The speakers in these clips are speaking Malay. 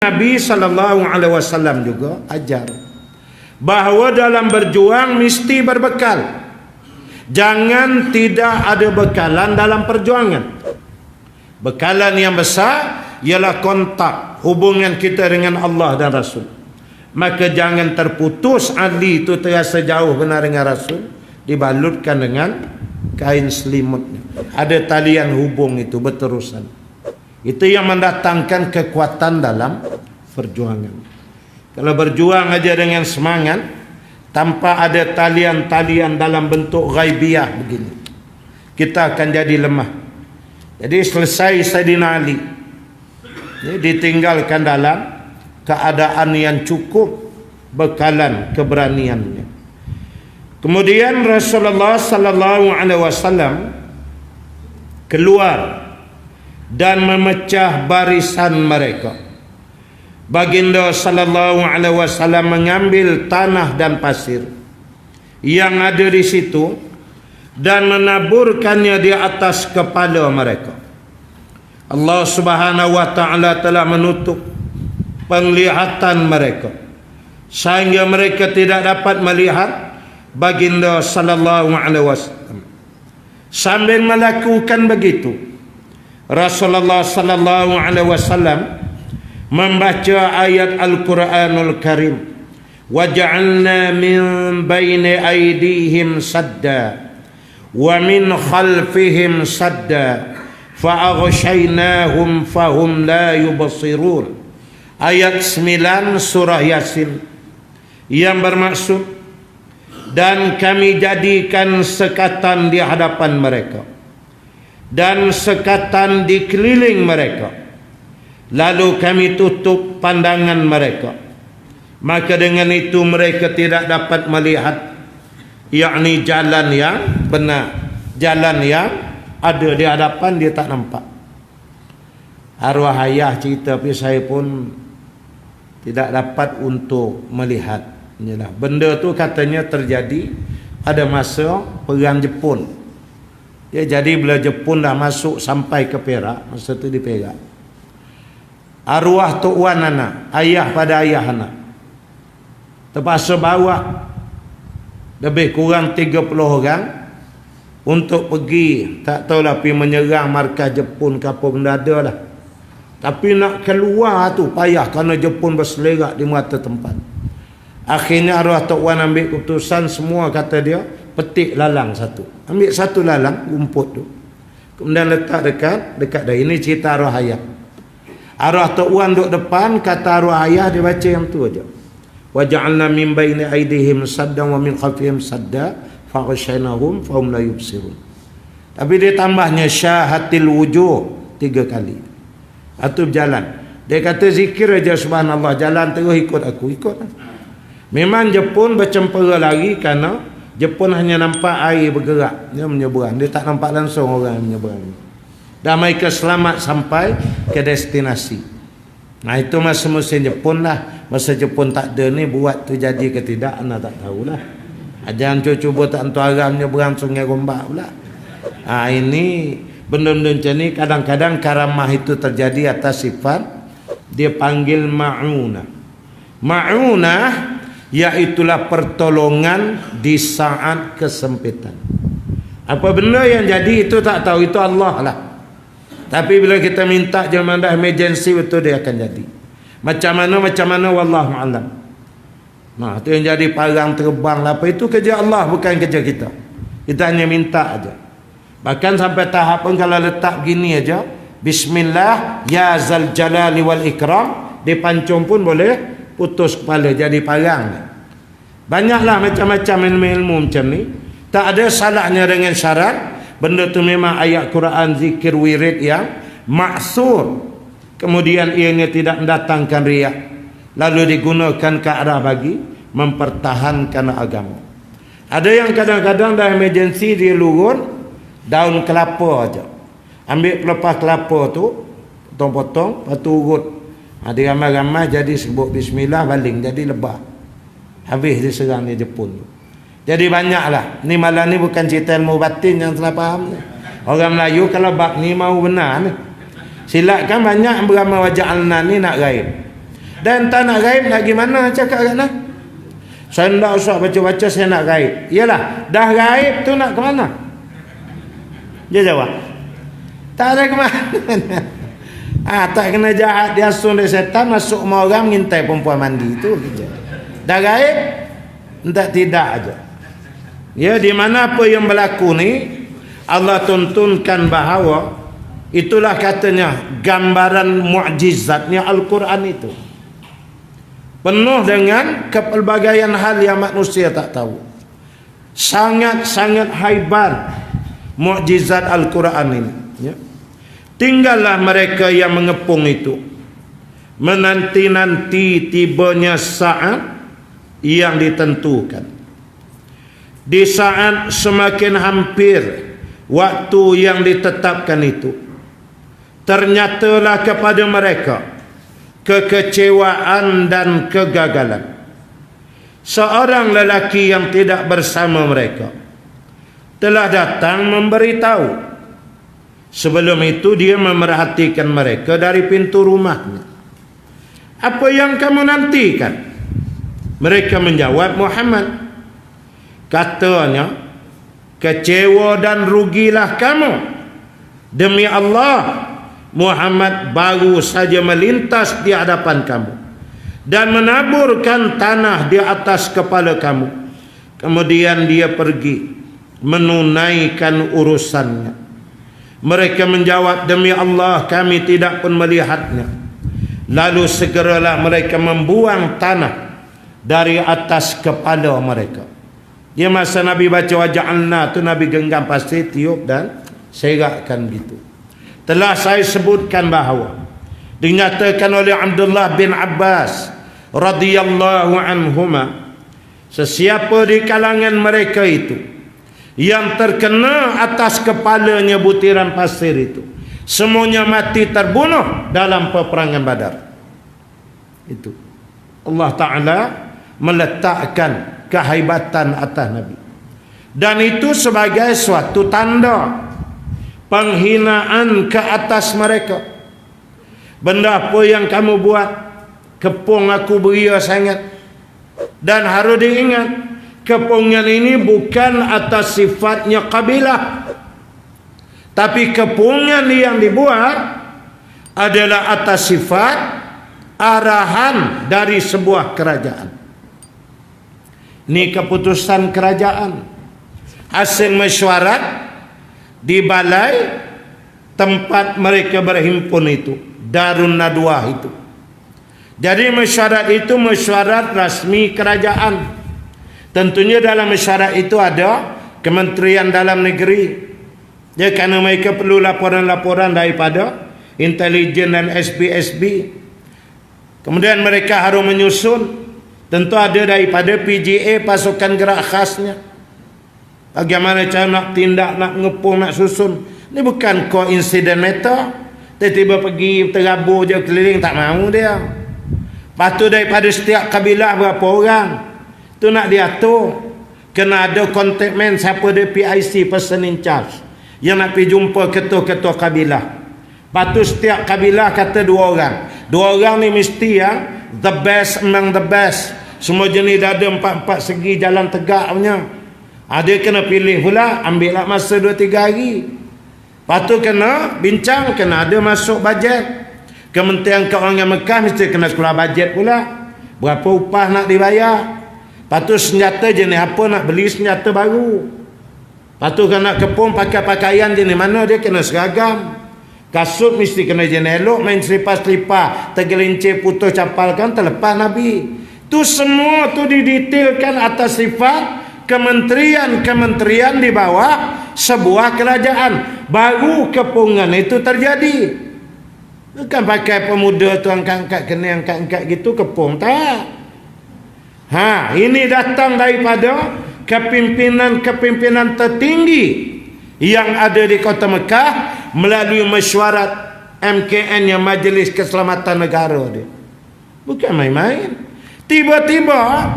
Nabi SAW juga ajar bahawa dalam berjuang mesti berbekal. Jangan tidak ada bekalan dalam perjuangan. Bekalan yang besar ialah kontak hubungan kita dengan Allah dan Rasul. Maka jangan terputus Ali itu terasa jauh benar dengan Rasul, dibalutkan dengan kain selimutnya. Ada talian hubung itu berterusan. Itu yang mendatangkan kekuatan dalam perjuangan. Kalau berjuang aja dengan semangat tanpa ada talian-talian dalam bentuk ghaibiyah begini, kita akan jadi lemah. Jadi selesai Sayyidina Ali, ditinggalkan dalam keadaan yang cukup bekalan keberaniannya. Kemudian Rasulullah sallallahu alaihi wasallam keluar dan memecah barisan mereka. Baginda sallallahu alaihi wasallam mengambil tanah dan pasir yang ada di situ dan menaburkannya di atas kepala mereka. Allah Subhanahu wa taala telah menutup penglihatan mereka sehingga mereka tidak dapat melihat baginda sallallahu alaihi wasallam. Sambil melakukan begitu, Rasulullah sallallahu alaihi wasallam membaca ayat Al-Quranul Karim, wa ja'alna min baini aydihim sadda wa min khalfihim sadda fa aghshaynahum fahum la yubsirun. Ayat 9 surah Yasin, yang bermaksud, dan kami jadikan sekatan di hadapan mereka dan sekatan di keliling mereka, lalu kami tutup pandangan mereka, maka dengan itu mereka tidak dapat melihat, yakni jalan yang benar, jalan yang ada di hadapan dia tak nampak. Arwah ayah cerita, tapi saya pun tidak dapat untuk melihat. Inilah benda tu katanya terjadi pada masa perang Jepun. Ya, jadi bila Jepun dah masuk sampai ke Perak, masa tu di Perak, arwah Tok Wan anak, ayah pada ayah anak, terpaksa bawa lebih kurang 30 orang untuk pergi, tak tahulah pergi menyerang markas Jepun ke apa benda ada lah. Tapi nak keluar tu payah kerana Jepun berselerak di mata tempat. Akhirnya arwah Tok Wan ambil keputusan, semua kata dia petik lalang satu. Ambil satu lalang rumput tu, kemudian letak dekat dah. Ini cerita arwah ayah. Arwah Tok Wan duduk depan, kata arwah ayah dia baca yang tu aja. Wa ja'alna min baini aydihim saddan wa min khalfihim sadda fa ghashaynahum fa hum la yubsirun. Tapi dia tambahnya syahatil wujuh 3 kali. Atau berjalan. Dia kata zikir aja subhanallah, jalan terus ikut aku, ikut. Memang Jepun bercempera lagi kerana Jepun hanya nampak air bergerak, dia menyeberang, dia tak nampak langsung orang yang menyeberang. Dan mereka selamat sampai ke destinasi. Nah, itu masa musim Jepun lah. Masa Jepun tak ada ni, buat tu jadi ke tidak, anak tak tahulah. Jangan cuba tak entu aram menyeberang Sungai Gombak pula. Ini benda-benda macam ni kadang-kadang karamah itu terjadi atas sifat dia panggil ma'unah. Ma'unah iaitulah pertolongan di saat kesempitan. Apa benda yang jadi itu tak tahu, itu Allah lah. Tapi bila kita minta zaman dah emergency, betul dia akan jadi. Macam mana wallahu a'lam. Nah, itu yang jadi parang terbang lah apa, itu kerja Allah, bukan kerja kita. Kita hanya minta aja. Bahkan sampai tahap pun kalau letak gini aja, bismillah ya zal jalali wal ikram, dipancung pun boleh putus kepala jadi parang. Banyaklah macam-macam ilmu macam ni. Tak ada salahnya dengan syarat benda tu memang ayat Quran, zikir, wirid yang maksur, kemudian ianya tidak mendatangkan riak, lalu digunakan ke arah bagi mempertahankan agama. Ada yang kadang-kadang dah emergency, dia lurun daun kelapa aja, ambil pelepah kelapa tu potong-potong, lepas tu urut. Dia ramai-ramai jadi sebut bismillah, baling jadi lebah, habis diserang di Jepun tu. Jadi banyaklah. Ni malam ni bukan cerita ilmu batin yang salah faham. Orang Melayu kalau bab ni mau benar ni. Silat kan banyak beramal waja'alna ni nak gaib. Dan tak nak gaib nak gimana cakap kat nak? Saya tak usah baca-baca, saya nak gaib. Yalah, dah gaib tu nak ke mana? Dia jawab, tak ada ke mana. Tak kena jahat, dia asun dari setan, masuk rumah orang ngintai perempuan mandi tu. Dah gaib, entah tidak aja. Ya, di mana apa yang berlaku ni, Allah tuntunkan bahawa itulah katanya gambaran mukjizatnya Al-Quran itu. Penuh dengan kepelbagaian hal yang manusia tak tahu. Sangat-sangat haibat mukjizat Al-Quran ini. Ya. Tinggallah mereka yang mengepung itu, menanti-nanti tibanya saat yang ditentukan. Di saat semakin hampir waktu yang ditetapkan itu, ternyatalah kepada mereka kekecewaan dan kegagalan. Seorang lelaki yang tidak bersama mereka telah datang memberitahu. Sebelum itu dia memerhatikan mereka dari pintu rumahnya. Apa yang kamu nantikan? Mereka menjawab, Muhammad. Katanya, kecewa dan rugilah kamu. Demi Allah, Muhammad baru saja melintas di hadapan kamu dan menaburkan tanah di atas kepala kamu. Kemudian dia pergi menunaikan urusannya. Mereka menjawab, demi Allah kami tidak pun melihatnya. Lalu segeralah mereka membuang tanah dari atas kepala mereka. Dia masa Nabi baca waja'alna tu, Nabi genggam pasir, tiup dan serakkan gitu. Telah saya sebutkan bahawa dinyatakan oleh Abdullah bin Abbas radhiyallahu anhuma, sesiapa di kalangan mereka itu yang terkena atas kepalanya butiran pasir itu, semuanya mati terbunuh dalam peperangan Badar. Itu Allah Ta'ala meletakkan kehaibatan atas Nabi, dan itu sebagai suatu tanda penghinaan ke atas mereka. Benda apa yang kamu buat, kepung aku beria sangat. Dan harus diingat, kepungan ini bukan atas sifatnya kabilah, tapi kepungan yang dibuat adalah atas sifat arahan dari sebuah kerajaan. Ini keputusan kerajaan, hasil mesyuarat di balai tempat mereka berhimpun itu, Darun Nadwah itu. Jadi mesyuarat itu mesyuarat rasmi kerajaan. Tentunya dalam mesyuarat itu ada Kementerian Dalam Negeri. Ya, kerana mereka perlu laporan-laporan daripada intelijen dan SB-SB. Kemudian mereka harus menyusun. Tentu ada daripada PGA, pasukan gerak khasnya. Bagaimana cara nak tindak, nak ngepung, nak susun. Ini bukan coincident matter. Tiba-tiba pergi terabur je keliling, tak mahu dia. Lepas tu daripada setiap kabilah berapa orang, tu nak diatur. Kena ada contact man, siapa dia PIC, person in charge, yang nak pergi jumpa ketua-ketua kabilah. Lepas tu setiap kabilah kata 2 orang. 2 orang ni mesti yang the best among the best. Semua jenis dah ada 4 segi jalan tegak punya. Dia kena pilih pula, ambil lah masa 2-3 hari. Lepas tu kena bincang, kena ada masuk bajet. Kementerian Keuangan Mekah mesti kena keluar bajet pula. Berapa upah nak dibayar. Lepas tu senjata jenis apa, nak beli senjata baru. Lepas tu kena kepung pakai pakaian jenis mana, dia kena seragam. Kasut mesti kena jenis elok, main selipar-selipar, tergelincir putus capalkan, terlepas Nabi. Tu semua tu didetailkan atas sifat kementerian-kementerian di bawah sebuah kerajaan. Baru kepungan itu terjadi. Bukan pakai pemuda tu angkat-angkat, kena angkat-angkat gitu kepung, tak. Ini datang daripada kepimpinan-kepimpinan tertinggi yang ada di kota Mekah melalui mesyuarat MKN, yang Majlis Keselamatan Negara dia. Bukan main-main. Tiba-tiba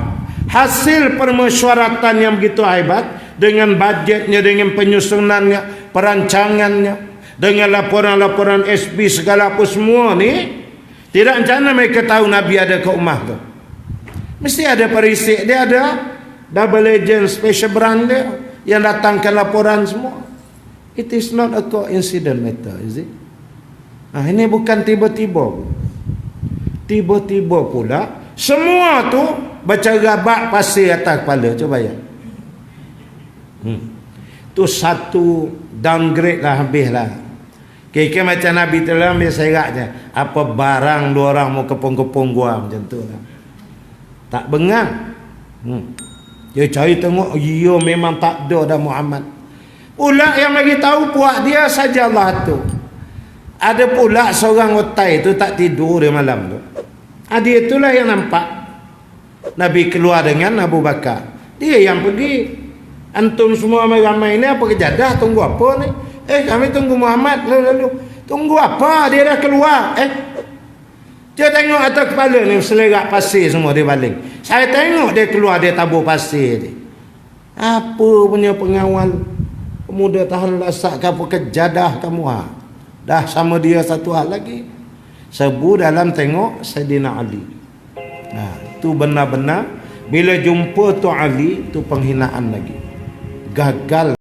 hasil permesyuaratan yang begitu hebat, dengan bajetnya, dengan penyusunannya, perancangannya, dengan laporan-laporan SB segala apa semua ni, Tidak macam mana mereka tahu Nabi ada ke rumah tu? Mesti ada perisik dia, ada double agent special brand dia yang datangkan laporan semua. It is not a coincidence matter, is it? Ini bukan tiba-tiba. Tiba-tiba pula semua tu baca rabak pasir atas kepala. Cuba ya. Tu satu downgrade lah, habis lah. Kira macam Nabi telah ambil seratnya. Apa barang dua orang mau kepung-kepung gua macam tu lah. Tak bengang. Dia cari tengok, ya memang tak ada dah Muhammad. Pula yang bagi tahu puak dia sajalah tu. Ada pula seorang otai tu tak tidur dia malam tu. Dia itulah yang nampak Nabi keluar dengan Abu Bakar. Dia yang pergi. Antum semua ramai ni apa kejadah? Tunggu apa ni? Kami tunggu Muhammad lalu. Tunggu apa? Dia dah keluar. Dia tengok atas kepala ni selerak pasir semua dia baling. Saya tengok dia keluar, dia tabur pasir dia. Apa punya pengawal pemuda tahan lasak ke apa kejadah kamu Dah sama dia satu hal lagi. Sebu dalam tengok Saidina Ali. Tu benar-benar bila jumpa tu Ali tu penghinaan lagi. Gagal